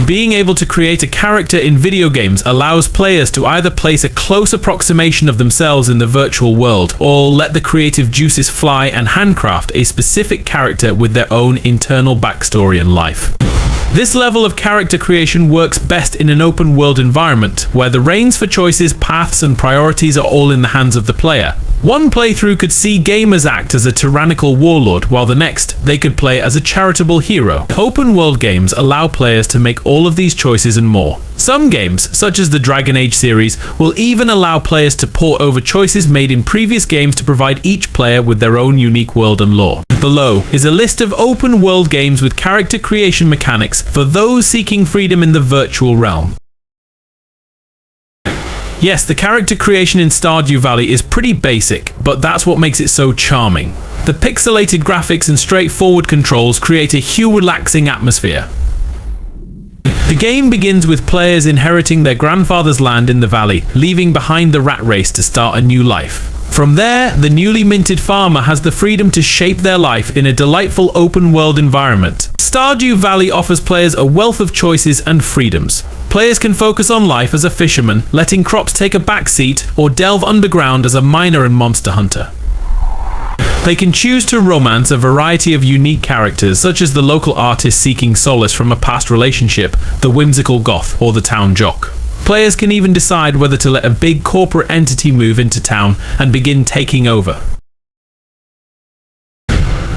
Being able to create a character in video games allows players to either place a close approximation of themselves in the virtual world, or let the creative juices fly and handcraft a specific character with their own internal backstory and life. This level of character creation works best in an open world environment, where the reins for choices, paths, and priorities are all in the hands of the player. One playthrough could see gamers act as a tyrannical warlord, while the next, they could play as a charitable hero. Open world games allow players to make all of these choices and more. Some games, such as the Dragon Age series, will even allow players to port over choices made in previous games to provide each player with their own unique world and lore. Below is a list of open world games with character creation mechanics for those seeking freedom in the virtual realm. Yes, the character creation in Stardew Valley is pretty basic, but that's what makes it so charming. The pixelated graphics and straightforward controls create a hue-relaxing atmosphere. The game begins with players inheriting their grandfather's land in the valley, leaving behind the rat race to start a new life. From there, the newly minted farmer has the freedom to shape their life in a delightful open-world environment. Stardew Valley offers players a wealth of choices and freedoms. Players can focus on life as a fisherman, letting crops take a backseat, or delve underground as a miner and monster hunter. They can choose to romance a variety of unique characters, such as the local artist seeking solace from a past relationship, the whimsical goth, or the town jock. Players can even decide whether to let a big corporate entity move into town and begin taking over.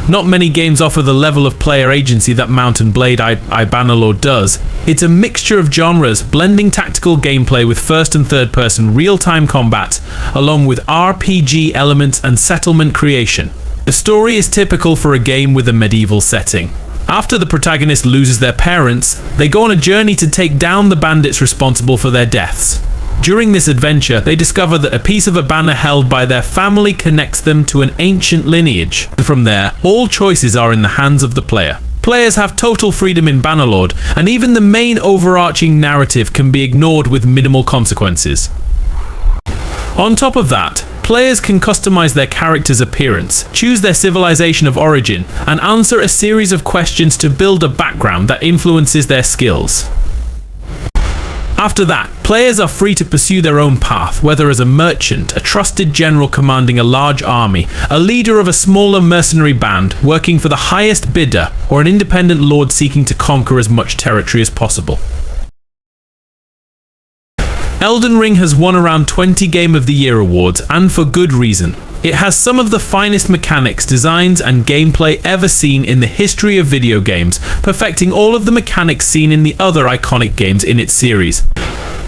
Not many games offer the level of player agency that Mount & Blade I Bannerlord does. It's a mixture of genres, blending tactical gameplay with first and third person real-time combat, along with RPG elements and settlement creation. The story is typical for a game with a medieval setting. After the protagonist loses their parents, they go on a journey to take down the bandits responsible for their deaths. During this adventure, they discover that a piece of a banner held by their family connects them to an ancient lineage. From there, all choices are in the hands of the player. Players have total freedom in Bannerlord, and even the main overarching narrative can be ignored with minimal consequences. On top of that, players can customize their character's appearance, choose their civilization of origin, and answer a series of questions to build a background that influences their skills. After that, players are free to pursue their own path, whether as a merchant, a trusted general commanding a large army, a leader of a smaller mercenary band working for the highest bidder, or an independent lord seeking to conquer as much territory as possible. Elden Ring has won around 20 Game of the Year awards, and for good reason. It has some of the finest mechanics, designs, and gameplay ever seen in the history of video games, perfecting all of the mechanics seen in the other iconic games in its series.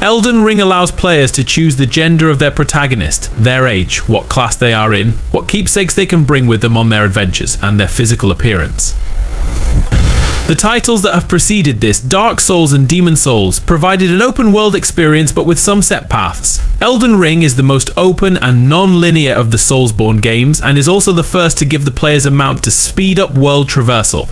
Elden Ring allows players to choose the gender of their protagonist, their age, what class they are in, what keepsakes they can bring with them on their adventures, and their physical appearance. The titles that have preceded this, Dark Souls and Demon Souls, provided an open world experience but with some set paths. Elden Ring is the most open and non-linear of the Soulsborne games, and is also the first to give the players a mount to speed up world traversal.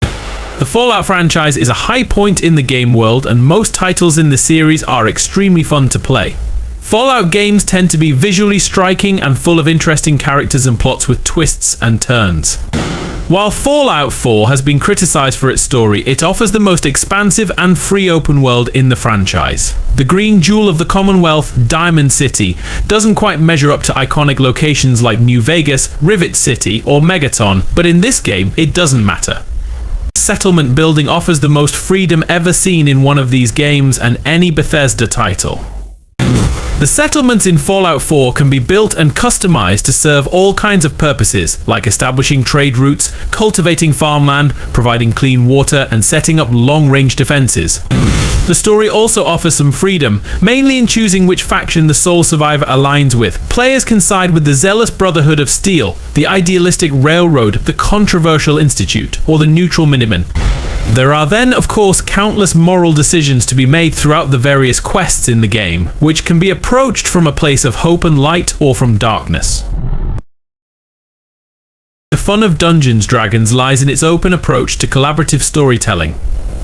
The Fallout franchise is a high point in the game world, and most titles in the series are extremely fun to play. Fallout games tend to be visually striking and full of interesting characters and plots with twists and turns. While Fallout 4 has been criticized for its story, it offers the most expansive and free open world in the franchise. The green jewel of the Commonwealth, Diamond City, doesn't quite measure up to iconic locations like New Vegas, Rivet City, or Megaton, but in this game, it doesn't matter. Settlement building offers the most freedom ever seen in one of these games and any Bethesda title. The settlements in Fallout 4 can be built and customized to serve all kinds of purposes, like establishing trade routes, cultivating farmland, providing clean water, and setting up long-range defenses. The story also offers some freedom, mainly in choosing which faction the Soul Survivor aligns with. Players can side with the Zealous Brotherhood of Steel, the Idealistic Railroad, the Controversial Institute, or the Neutral Miniman. There are then, of course, countless moral decisions to be made throughout the various quests in the game, which can be approached from a place of hope and light or from darkness. The fun of Dungeons & Dragons lies in its open approach to collaborative storytelling.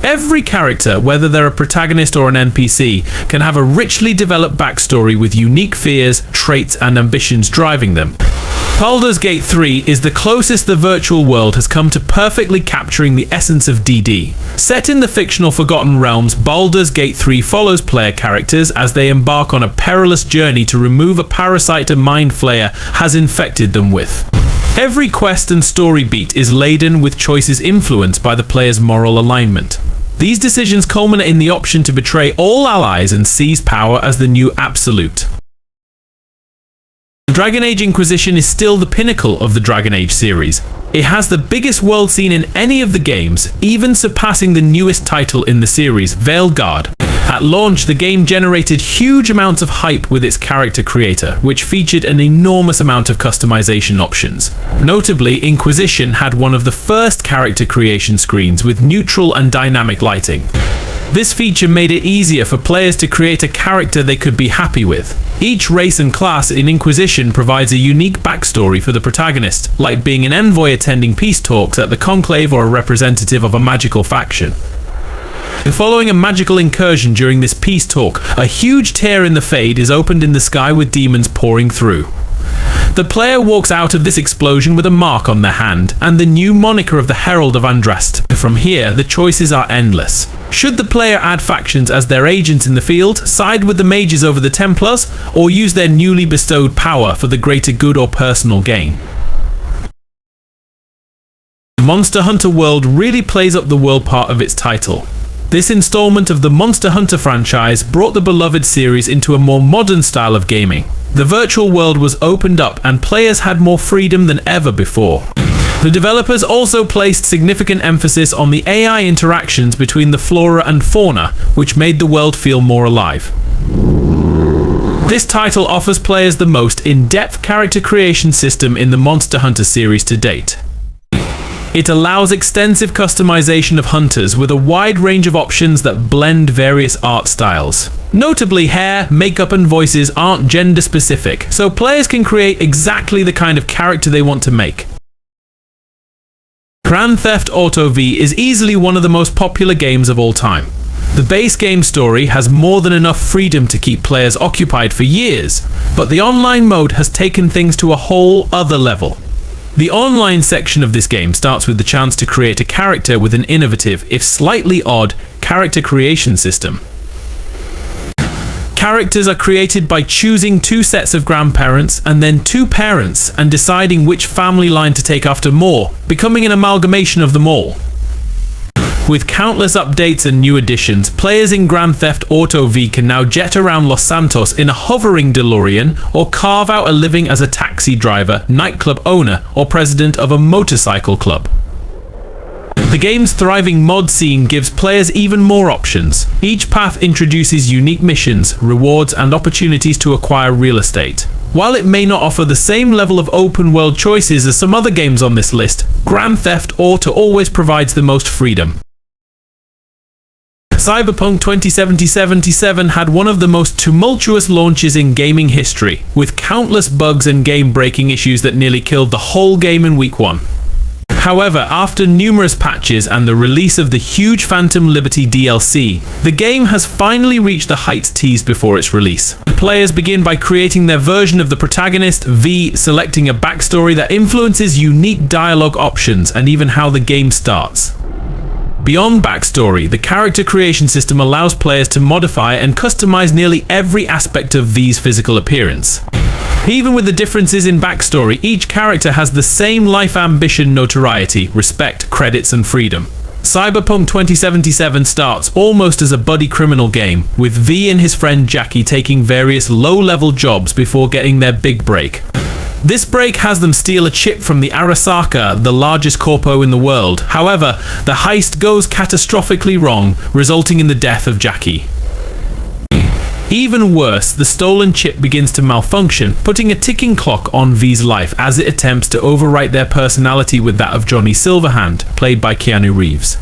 Every character, whether they're a protagonist or an NPC, can have a richly developed backstory with unique fears, traits, and ambitions driving them. Baldur's Gate 3 is the closest the virtual world has come to perfectly capturing the essence of DD. Set in the fictional Forgotten Realms, Baldur's Gate 3 follows player characters as they embark on a perilous journey to remove a parasite a mind flayer has infected them with. Every quest and story beat is laden with choices influenced by the player's moral alignment. These decisions culminate in the option to betray all allies and seize power as the new absolute. Dragon Age Inquisition is still the pinnacle of the Dragon Age series. It has the biggest world scene in any of the games, even surpassing the newest title in the series, Veilguard. At launch, the game generated huge amounts of hype with its character creator, which featured an enormous amount of customization options. Notably, Inquisition had one of the first character creation screens with neutral and dynamic lighting. This feature made it easier for players to create a character they could be happy with. Each race and class in Inquisition provides a unique backstory for the protagonist, like being an envoy attending peace talks at the Conclave or a representative of a magical faction. Following a magical incursion during this peace talk, a huge tear in the Fade is opened in the sky with demons pouring through. The player walks out of this explosion with a mark on their hand, and the new moniker of the Herald of Andraste. From here, the choices are endless. Should the player add factions as their agents in the field, side with the mages over the Templars, or use their newly bestowed power for the greater good or personal gain? Monster Hunter World really plays up the world part of its title. This installment of the Monster Hunter franchise brought the beloved series into a more modern style of gaming. The virtual world was opened up and players had more freedom than ever before. The developers also placed significant emphasis on the AI interactions between the flora and fauna, which made the world feel more alive. This title offers players the most in-depth character creation system in the Monster Hunter series to date. It allows extensive customization of hunters with a wide range of options that blend various art styles. Notably, hair, makeup and voices aren't gender specific, so players can create exactly the kind of character they want to make. Grand Theft Auto V is easily one of the most popular games of all time. The base game story has more than enough freedom to keep players occupied for years, but the online mode has taken things to a whole other level. The online section of this game starts with the chance to create a character with an innovative, if slightly odd, character creation system. Characters are created by choosing two sets of grandparents and then two parents and deciding which family line to take after more, becoming an amalgamation of them all. With countless updates and new additions, players in Grand Theft Auto V can now jet around Los Santos in a hovering DeLorean or carve out a living as a taxi driver, nightclub owner, or president of a motorcycle club. The game's thriving mod scene gives players even more options. Each path introduces unique missions, rewards, and opportunities to acquire real estate. While it may not offer the same level of open world choices as some other games on this list, Grand Theft Auto always provides the most freedom. Cyberpunk 2077 had one of the most tumultuous launches in gaming history, with countless bugs and game-breaking issues that nearly killed the whole game in week 1. However, after numerous patches and the release of the huge Phantom Liberty DLC, the game has finally reached the heights teased before its release. Players begin by creating their version of the protagonist, V, selecting a backstory that influences unique dialogue options and even how the game starts. Beyond backstory, the character creation system allows players to modify and customize nearly every aspect of V's physical appearance. Even with the differences in backstory, each character has the same life ambition, notoriety, respect, credits, and freedom. Cyberpunk 2077 starts almost as a buddy criminal game, with V and his friend Jackie taking various low-level jobs before getting their big break. This break has them steal a chip from the Arasaka, the largest corpo in the world. However, the heist goes catastrophically wrong, resulting in the death of Jackie. Even worse, the stolen chip begins to malfunction, putting a ticking clock on V's life as it attempts to overwrite their personality with that of Johnny Silverhand, played by Keanu Reeves.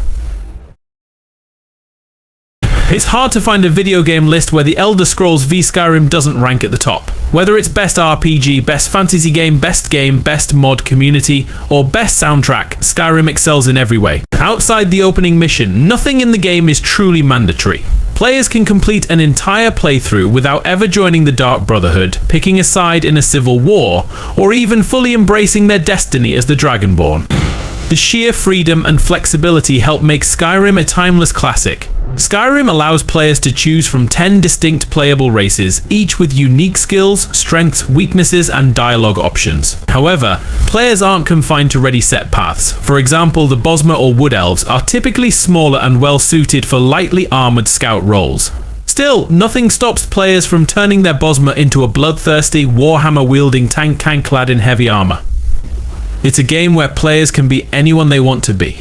It's hard to find a video game list where The Elder Scrolls v Skyrim doesn't rank at the top. Whether it's best RPG, best fantasy game, best mod community, or best soundtrack, Skyrim excels in every way. Outside the opening mission, nothing in the game is truly mandatory. Players can complete an entire playthrough without ever joining the Dark Brotherhood, picking a side in a civil war, or even fully embracing their destiny as the Dragonborn. The sheer freedom and flexibility help make Skyrim a timeless classic. Skyrim allows players to choose from 10 distinct playable races, each with unique skills, strengths, weaknesses, and dialogue options. However, players aren't confined to ready set paths. For example, the Bosmer or Wood Elves are typically smaller and well suited for lightly armored scout roles. Still, nothing stops players from turning their Bosmer into a bloodthirsty, warhammer-wielding tank clad in heavy armor. It's a game where players can be anyone they want to be.